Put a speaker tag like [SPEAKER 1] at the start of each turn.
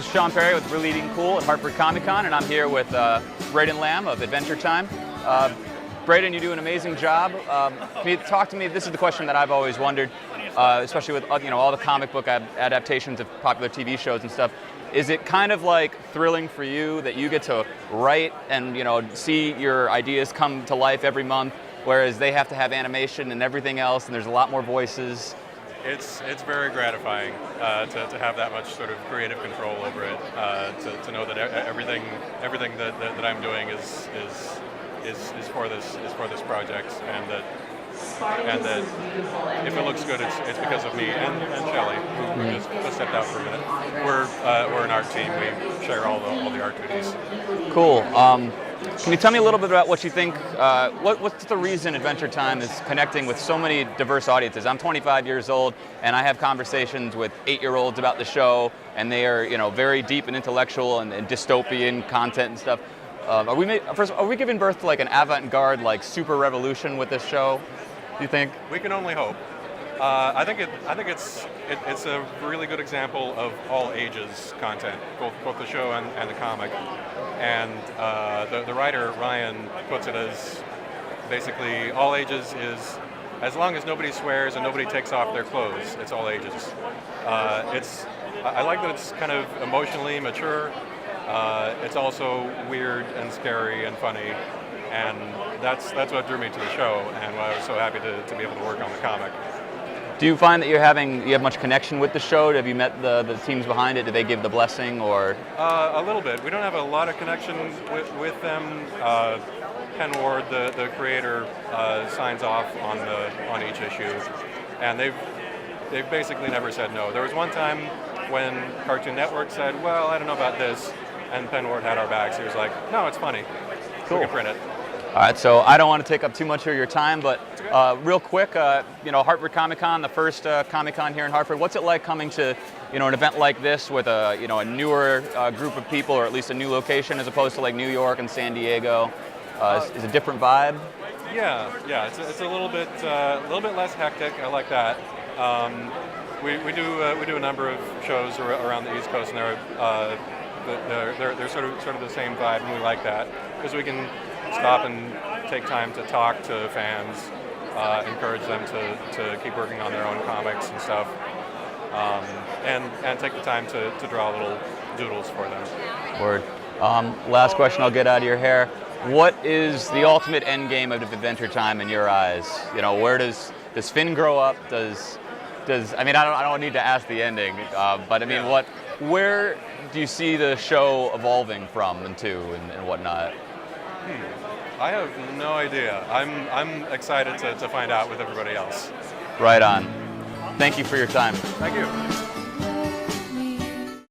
[SPEAKER 1] is Sean Perry with Really Eating Cool at Hartford Comic Con, and I'm here with Braden Lamb of Adventure Time. Braden, you do an amazing job. Talk to me. This is the question that I've always wondered, especially with all the comic book adaptations of popular TV shows and stuff. Is it kind of like thrilling for you that you get to write and see your ideas come to life every month, whereas they have to have animation and everything else, and there's a lot more voices?
[SPEAKER 2] It's very gratifying to have that much sort of creative control over it. To know that everything that I'm doing is for this project, and that if it looks good, it's because of me and Shelley, who just stepped out for a minute. We're an art team. We share all the art duties.
[SPEAKER 1] Cool. Can you tell me a little bit about what you think, what's the reason Adventure Time is connecting with so many diverse audiences? I'm 25 years old, and I have conversations with 8-year-olds about the show, and they are very deep and intellectual and dystopian content and stuff. Are we giving birth to like an avant-garde, like super revolution with this show, do you think?
[SPEAKER 2] We can only hope. I think it's a really good example of all ages content, both the show and the comic. And the writer Ryan puts it as basically all ages is as long as nobody swears and nobody takes off their clothes. It's all ages. I like that it's kind of emotionally mature. It's also weird and scary and funny, and that's what drew me to the show, and why I was so happy to be able to work on the comic.
[SPEAKER 1] Do you find that you have much connection with the show? Have you met the teams behind it? Did they give the blessing, or?
[SPEAKER 2] A little bit. We don't have a lot of connection with them. Pen Ward, the creator, signs off on each issue, and they've basically never said no. There was one time when Cartoon Network said, "Well, I don't know about this," and Pen Ward had our backs. He was like, "No, it's funny.
[SPEAKER 1] Cool.
[SPEAKER 2] We can print it."
[SPEAKER 1] All right, so I don't want to take up too much of your time, but real quick, Hartford Comic Con, the first Comic Con here in Hartford. What's it like coming to an event like this with a newer group of people, or at least a new location, as opposed to like New York and San Diego? Is it a different vibe?
[SPEAKER 2] Yeah, it's a little bit less hectic. I like that. We do a number of shows around the East Coast, and they're sort of the same vibe, and we like that because we can stop and take time to talk to fans, encourage them to keep working on their own comics and stuff, and take the time to draw little doodles for them.
[SPEAKER 1] Word. Last question, I'll get out of your hair. What is the ultimate end game of Adventure Time in your eyes? Where does Finn grow up? I don't need to ask the ending, but I mean,
[SPEAKER 2] Yeah.
[SPEAKER 1] Where do you see the show evolving from and to and whatnot?
[SPEAKER 2] I have no idea. I'm excited to find out with everybody else.
[SPEAKER 1] Right on. Thank you for your time.
[SPEAKER 2] Thank you.